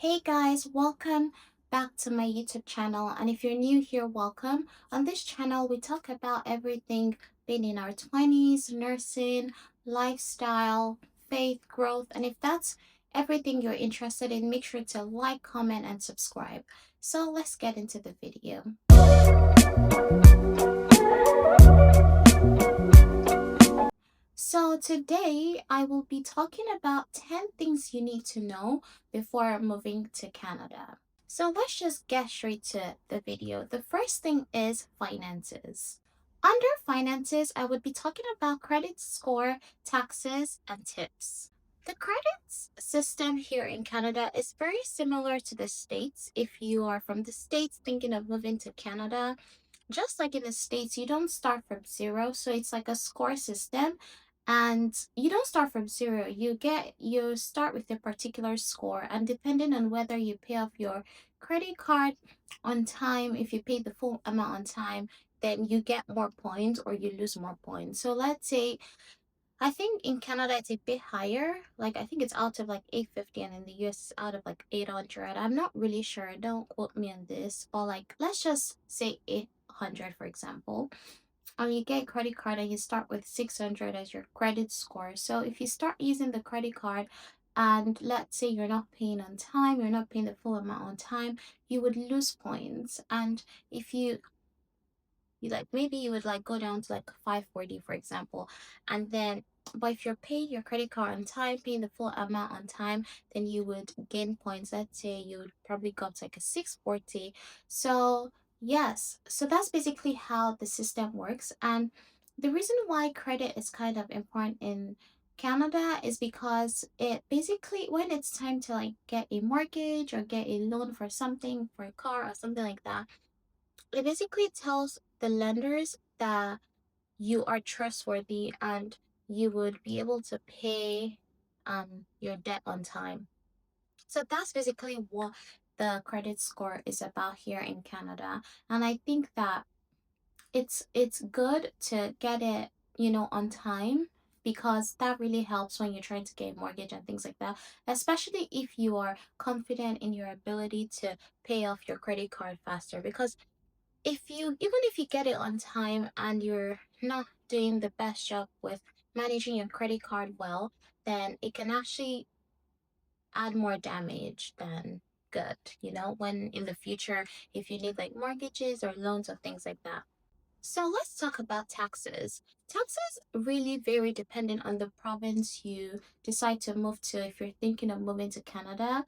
Hey guys, welcome back to my YouTube channel. And if you're new here, welcome. On this channel, we talk about everything being in our 20s, nursing, lifestyle, faith, growth. And if that's everything you're interested in, make sure to like, comment, and subscribe. So let's get into the video. So today I will be talking about 10 things you need to know before moving to Canada. So let's just get straight to the video. The first thing is finances. Under finances, I would be talking about credit score, taxes, and tips. The credit system here in Canada is very similar to the States. If you are from the States thinking of moving to Canada, just like in the States, you don't start from zero. So it's like a score system. And you don't start from zero. You start with a particular score. And depending on whether you pay off your credit card on time, if you pay the full amount on time, then you get more points or you lose more points. So let's say I think in Canada it's a bit higher. Like I think it's out of like 850 and in the US it's out of like 800. I'm not really sure. Don't quote me on this. But like let's just say 800 for example. You get a credit card and you start with 600 as your credit score. So if you start using the credit card and let's say you're not paying on time, you're not paying the full amount on time, you would lose points. And if you like maybe you would like go down to like 540 for example, and then but if you're paying your credit card on time, paying the full amount on time, then you would gain points. Let's say you would probably go up to like a 640. So yes, so that's basically how the system works. And the reason why credit is kind of important in Canada is because it basically when it's time to like get a mortgage or get a loan for something, for a car or something like that, it basically tells the lenders that you are trustworthy and you would be able to pay your debt on time. So that's basically what the credit score is about here in Canada. And I think that it's good to get it, on time because that really helps when you're trying to get a mortgage and things like that, especially if you are confident in your ability to pay off your credit card faster because if you get it on time and you're not doing the best job with managing your credit card well, then it can actually add more damage than good, when in the future, if you need like mortgages or loans or things like that. So let's talk about taxes. Taxes really vary depending on the province you decide to move to if you're thinking of moving to Canada.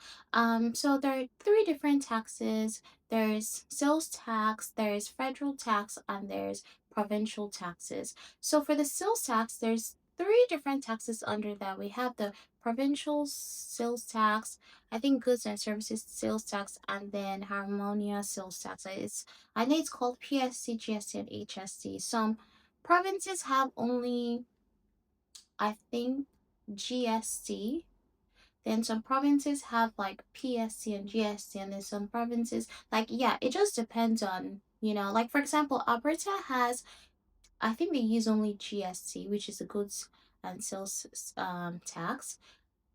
So there are three different taxes. There's sales tax, there's federal tax, and there's provincial taxes. So for the sales tax, there's three different taxes under that. We have the provincial sales tax, I think goods and services sales tax, and then harmonia sales tax. I know it's called PSC, GST, and HST. Some provinces have only, I think, GST. Then some provinces have like PSC and GST, and then some provinces, like, yeah, it just depends on, like for example, Alberta has, I think they use only GST, which is a goods and sales tax.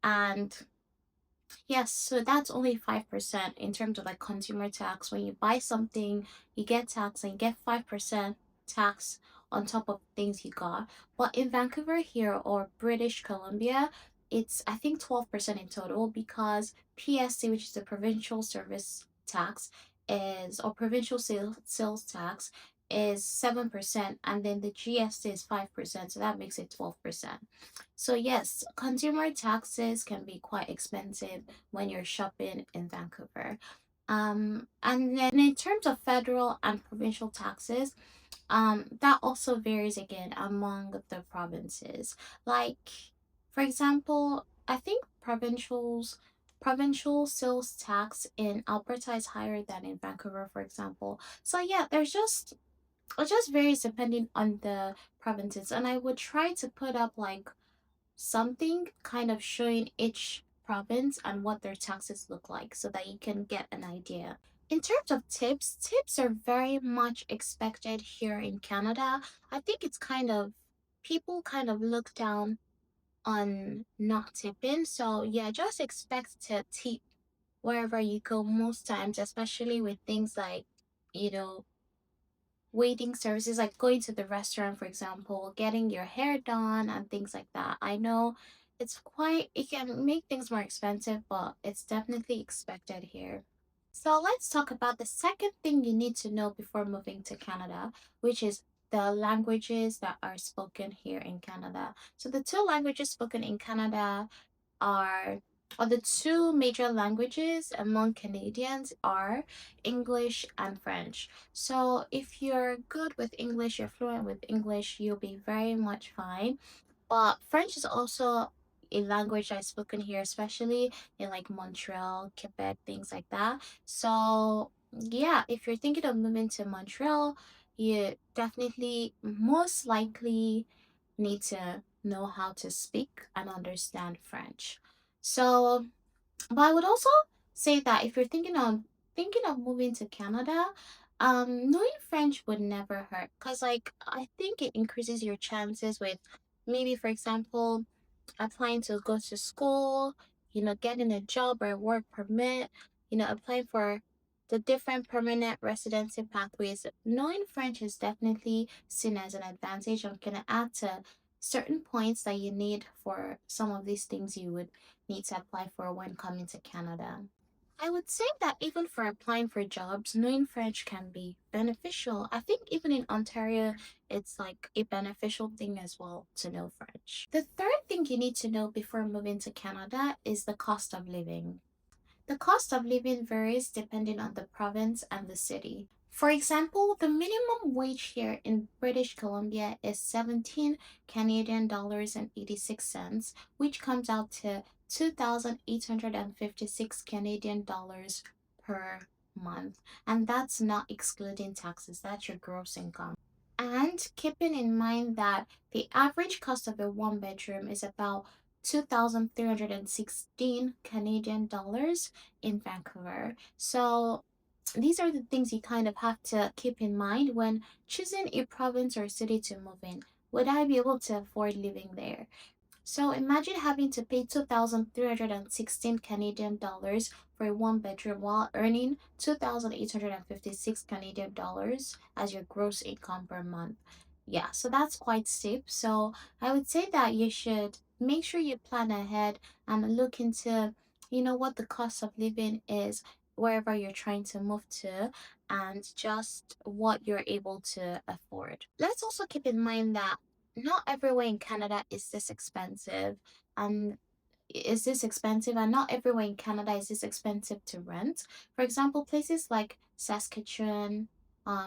And yes, so that's only 5% in terms of like consumer tax. When you buy something, you get tax and you get 5% tax on top of things you got. But in Vancouver here or British Columbia, it's I think 12% in total because PSC, which is the provincial service tax, is or provincial sales tax is 7% and then the GST is 5%, so that makes it 12%. So yes, consumer taxes can be quite expensive when you're shopping in Vancouver. And then in terms of federal and provincial taxes, that also varies again among the provinces. Like, for example, I think provincial sales tax in Alberta is higher than in Vancouver, for example. So yeah, it just varies depending on the provinces. And I would try to put up like something kind of showing each province and what their taxes look like so that you can get an idea. In terms of tips, tips are very much expected here in Canada. I think it's kind of people kind of look down on not tipping. So yeah, just expect to tip wherever you go most times, especially with things like, you know, waiting services, like going to the restaurant, for example, getting your hair done and things like that. I know it can make things more expensive, but it's definitely expected here. So let's talk about the second thing you need to know before moving to Canada, which is the languages that are spoken here in Canada. So the two languages spoken in Canada are or the two major languages among Canadians are English and French. So if you're good with English, you're fluent with English, you'll be very much fine. But French is also a language that's spoken here, especially in like Montreal, Quebec, things like that. So yeah, if you're thinking of moving to Montreal, you definitely most likely need to know how to speak and understand French. So, but I would also say that if you're thinking of moving to Canada, knowing French would never hurt because like I think it increases your chances with maybe for example applying to go to school, getting a job or a work permit, applying for the different permanent residency pathways. Knowing French is definitely seen as an advantage and can add to certain points that you need for some of these things you would need to apply for when coming to Canada. I would say that even for applying for jobs, knowing French can be beneficial. I think even in Ontario, it's like a beneficial thing as well to know French. The third thing you need to know before moving to Canada is the cost of living. The cost of living varies depending on the province and the city. For example, the minimum wage here in British Columbia is 17 Canadian dollars and 86 cents, which comes out to 2,856 Canadian dollars per month. And that's not excluding taxes, that's your gross income. And keeping in mind that the average cost of a one bedroom is about 2,316 Canadian dollars in Vancouver. So these are the things you kind of have to keep in mind when choosing a province or city to move in. Would I be able to afford living there? So imagine having to pay 2,316 Canadian dollars for a one bedroom while earning 2,856 Canadian dollars as your gross income per month. Yeah, so that's quite steep. So I would say that you should make sure you plan ahead and look into, what the cost of living is wherever you're trying to move to and just what you're able to afford. Let's also keep in mind that not everywhere in Canada is this expensive. And not everywhere in Canada is this expensive to rent. For example, places like Saskatchewan,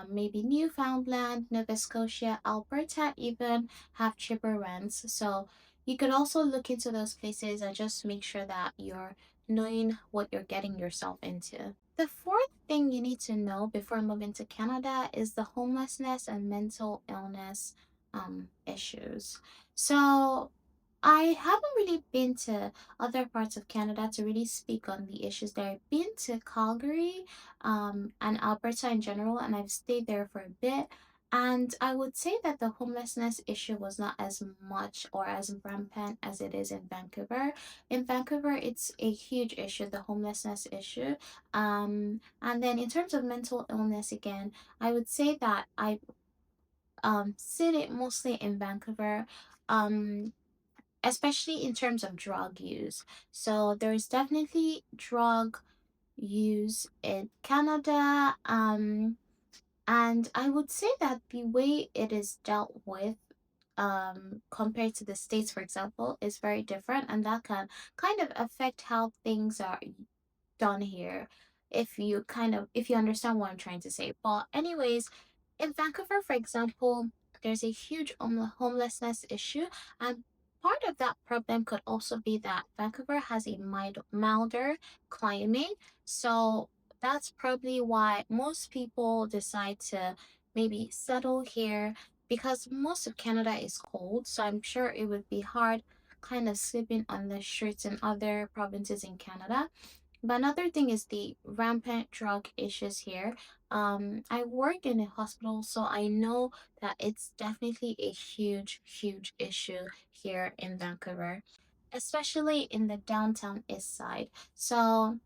maybe Newfoundland, Nova Scotia, Alberta even have cheaper rents. So you could also look into those places and just make sure that you're knowing what you're getting yourself into. The fourth thing you need to know before moving to Canada is the homelessness and mental illness issues. So I haven't really been to other parts of Canada to really speak on the issues there. I've been to Calgary, and Alberta in general, and I've stayed there for a bit. And I would say that the homelessness issue was not as much or as rampant as it is in Vancouver. In Vancouver, it's a huge issue, the homelessness issue. And then in terms of mental illness, again, I would say that I seen it mostly in Vancouver. Um, Especially in terms of drug use. So there's definitely drug use in Canada. And I would say that the way it is dealt with compared to the States, for example, is very different, and that can kind of affect how things are done here if you understand what I'm trying to say. But anyways, in Vancouver, for example, there's a huge homelessness issue, and part of that problem could also be that Vancouver has a milder climate. So that's probably why most people decide to maybe settle here because most of Canada is cold. So I'm sure it would be hard kind of sleeping on the streets in other provinces in Canada. But another thing is the rampant drug issues here. I work in a hospital, so I know that it's definitely a huge, huge issue here in Vancouver, especially in the downtown east side. So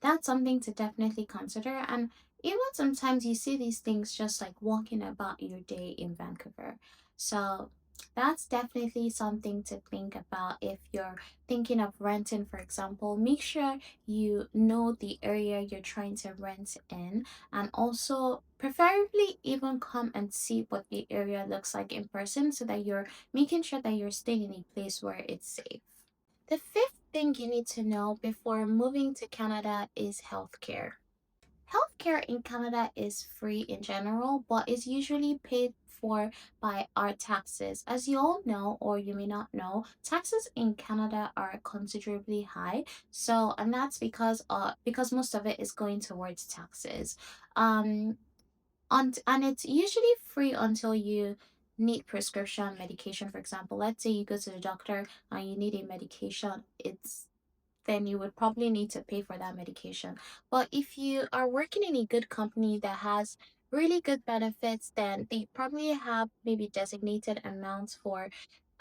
That's something to definitely consider. And even sometimes you see these things just like walking about your day in Vancouver. So that's definitely something to think about if you're thinking of renting, for example. Make sure you know the area you're trying to rent in, and also preferably even come and see what the area looks like in person so that you're making sure that you're staying in a place where it's safe. The fifth thing you need to know before moving to Canada is healthcare. Healthcare in Canada is free in general, but is usually paid for by our taxes. As you all know, or you may not know, taxes in Canada are considerably high. So, and that's because most of it is going towards taxes. Um, and it's usually free until you need prescription medication. For example, let's say you go to the doctor and you need a medication, it's then you would probably need to pay for that medication. But if you are working in a good company that has really good benefits, then they probably have maybe designated amounts for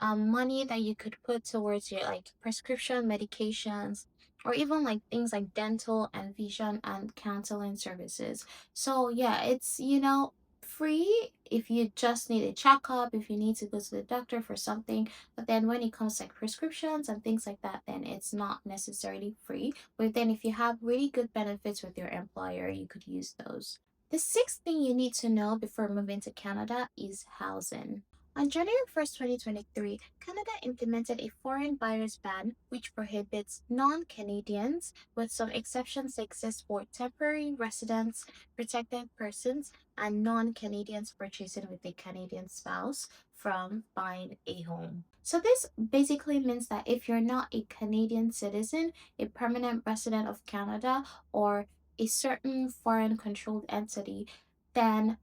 money that you could put towards your like prescription medications, or even like things like dental and vision and counseling services. So yeah, it's free if you just need a checkup, if you need to go to the doctor for something. But then when it comes to like prescriptions and things like that, then it's not necessarily free. But then if you have really good benefits with your employer, you could use those. The sixth thing you need to know before moving to Canada is housing. On January 1st, 2023, Canada implemented a foreign buyers ban which prohibits non Canadians, with some exceptions that exist for temporary residents, protected persons, and non Canadians purchasing with a Canadian spouse from buying a home. So, this basically means that if you're not a Canadian citizen, a permanent resident of Canada, or a certain foreign controlled entity, then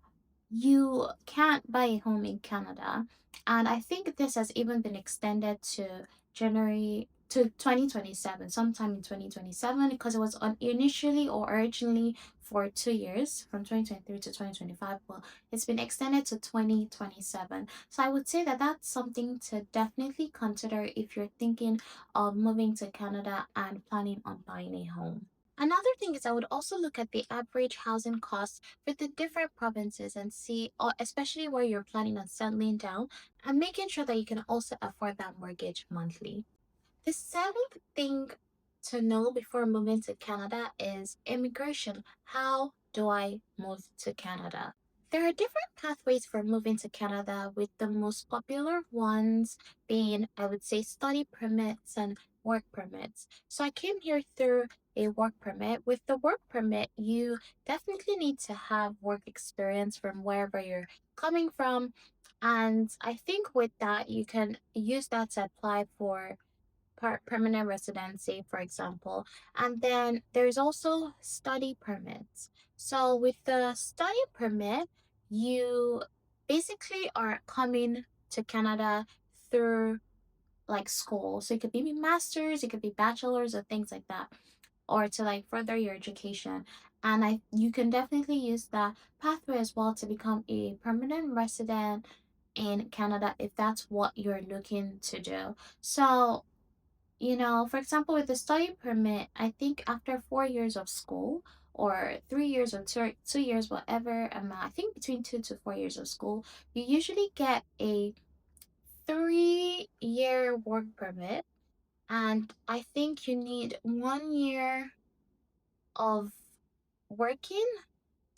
you can't buy a home in Canada. And I think this has even been extended to January to 2027, sometime in 2027, because it was initially or originally for 2 years from 2023 to 2025. Well, it's been extended to 2027. So I would say that that's something to definitely consider if you're thinking of moving to Canada and planning on buying a home. Another thing is I would also look at the average housing costs for the different provinces and see, especially where you're planning on settling down, and making sure that you can also afford that mortgage monthly. The seventh thing to know before moving to Canada is immigration. How do I move to Canada? There are different pathways for moving to Canada, with the most popular ones being, I would say, study permits and work permits. So I came here through a work permit. With the work permit, you definitely need to have work experience from wherever you're coming from. And I think with that, you can use that to apply for permanent residency, for example. And then there's also study permits. So with the study permit, you basically are coming to Canada through like school. So it could be masters, it could be bachelors or things like that, or to like further your education. And you can definitely use that pathway as well to become a permanent resident in Canada if that's what you're looking to do. So for example, with the study permit, I think after 4 years of school, or 3 years or 2 years, whatever amount, I think between 2 to 4 years of school, you usually get a 3-year work permit. And I think you need 1 year of working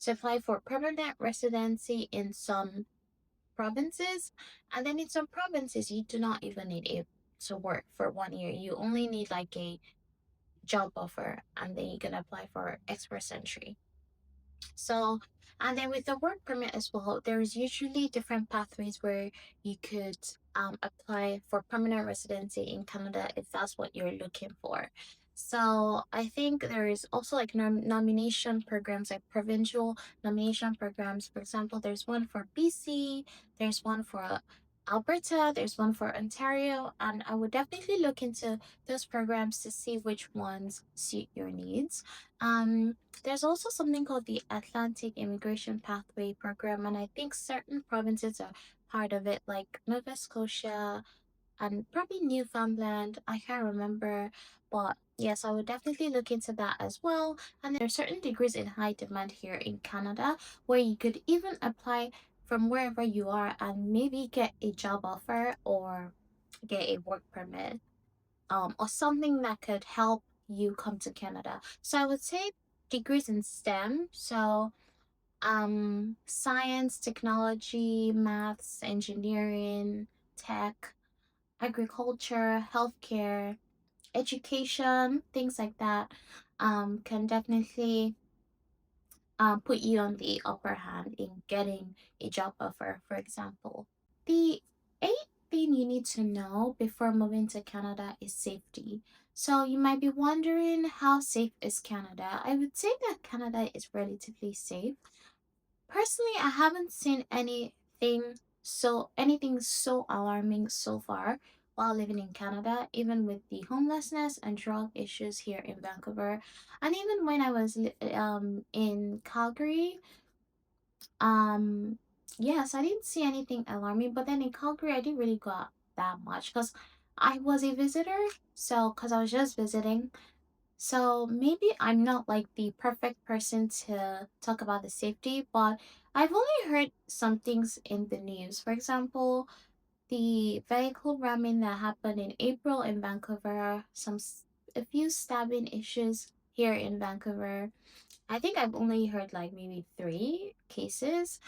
to apply for permanent residency in some provinces. And then in some provinces, you do not even need it to work for 1 year. You only need like a job offer, and then you can apply for express entry. So, and then with the work permit as well, there's usually different pathways where you could apply for permanent residency in Canada if that's what you're looking for. So I think there is also like nomination programs, like provincial nomination programs. For example, there's one for BC, there's one for Alberta, there's one for Ontario, and I would definitely look into those programs to see which ones suit your needs. There's also something called the Atlantic Immigration Pathway Program, and I think certain provinces are part of it, like Nova Scotia and probably Newfoundland. I can't remember, but Yes, I would definitely look into that as well. And there are certain degrees in high demand here in Canada where you could even apply from wherever you are and maybe get a job offer or get a work permit, or something that could help you come to Canada. So I would say degrees in STEM. So science, technology, maths, engineering, tech, agriculture, healthcare, education, things like that, can definitely put you on the upper hand in getting a job offer, for example. The eighth thing you need to know before moving to Canada is safety. So you might be wondering, how safe is Canada? I would say that Canada is relatively safe. Personally, I haven't seen anything so alarming so far while living in Canada, even with the homelessness and drug issues here in Vancouver. And even when I was in Calgary, um yes, I didn't see anything alarming, but then in Calgary I didn't really got that much because I was a visitor, so because I was just visiting, so maybe I'm not like the perfect person to talk about the safety, but I've only heard some things in the news. For example, the vehicle ramming that happened in April in Vancouver, a few stabbing issues here in Vancouver. I think I've only heard like maybe three cases.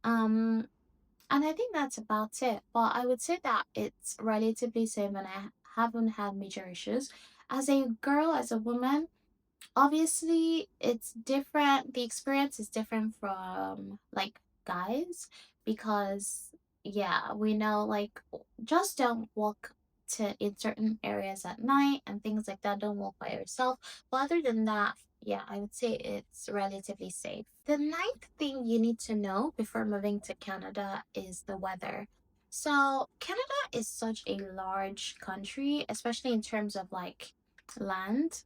Um, and I think that's about it. But I would say that it's relatively safe and I haven't had major issues. As a girl, as a woman, obviously it's different, the experience is different from like guys, because yeah, we know like just don't walk to in certain areas at night and things like that, don't walk by yourself. But other than that, yeah, I would say it's relatively safe. The ninth thing you need to know before moving to Canada is the weather. So Canada is such a large country, especially in terms of like land.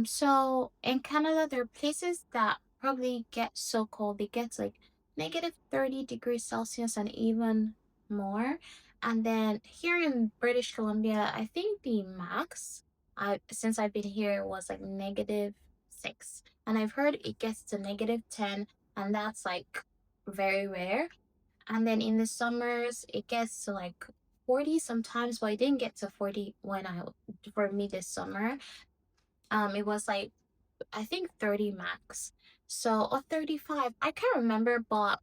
So in Canada, there are places that probably get so cold. They get like negative 30 degrees Celsius and even more. And then here in British Columbia, I think the max since I've been here was like -6. And I've heard it gets to -10, and that's like very rare. And then in the summers, it gets to like 40 sometimes, but it didn't get to 40 for me this summer. It was like I think 30 max. So, or 35. I can't remember, but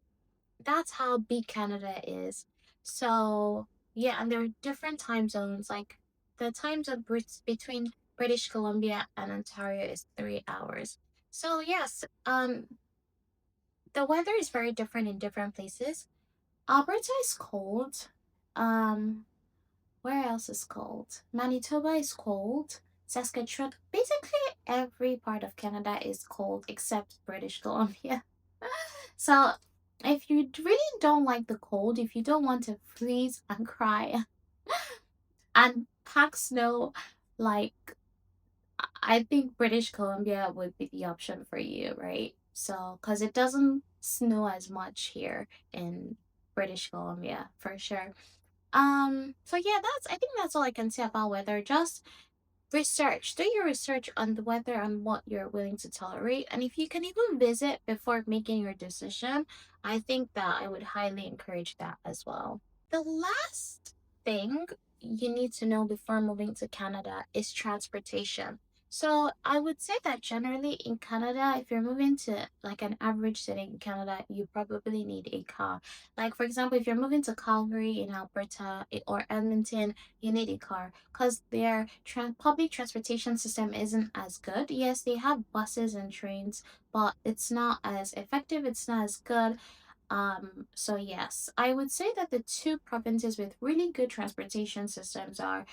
that's how big Canada is. So, yeah, and there are different time zones. Like the time zone between British Columbia and Ontario is 3 hours. So, yes, the weather is very different in different places. Alberta is cold. Um, where else is cold? Manitoba is cold. Saskatchewan, basically every part of Canada is cold except British Columbia. So, if you really don't like the cold, if you don't want to freeze and cry and pack snow, like I think British Columbia would be the option for you, right? So, because it doesn't snow as much here in British Columbia for sure. So yeah, I think that's all I can say about weather. Just do your research on the weather and what you're willing to tolerate. And if you can even visit before making your decision, I think that I would highly encourage that as well. The last thing you need to know before moving to Canada is transportation. So I would say that generally in Canada, if you're moving to like an average city in Canada, you probably need a car. Like for example, if you're moving to Calgary in Alberta or Edmonton, you need a car because their public transportation system isn't as good. Yes, they have buses and trains, but it's not as effective. It's not as good. So yes, I would say that the two provinces with really good transportation systems are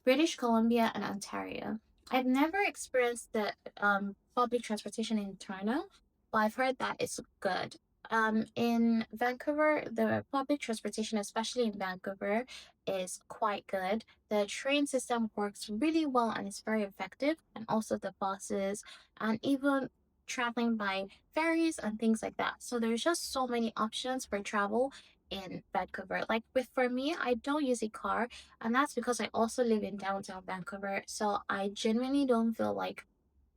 British Columbia and Ontario. I've never experienced the public transportation in Toronto, but I've heard that it's good. In Vancouver, the public transportation, especially in Vancouver, is quite good. The train system works really well and it's very effective, and also the buses and even traveling by ferries and things like that. So there's just so many options for travel in Vancouver. Like with for me, I don't use a car, and that's because I also live in downtown Vancouver. So I genuinely don't feel like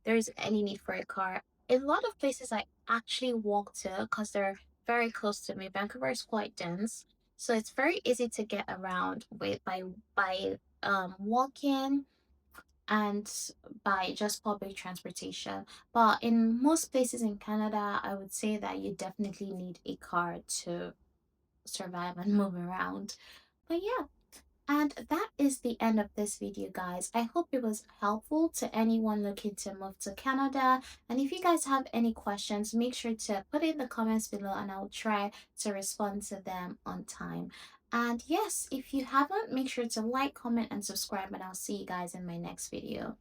there's any need for a car. In a lot of places I actually walk to because they're very close to me. Vancouver is quite dense, so it's very easy to get around with by walking and by just public transportation. But in most places in Canada, I would say that you definitely need a car to survive and move around. But yeah, and that is the end of this video, guys. I hope it was helpful to anyone looking to move to Canada. And if you guys have any questions, make sure to put it in the comments below and I'll try to respond to them on time. And yes, if you haven't, make sure to like, comment, and subscribe, and I'll see you guys in my next video.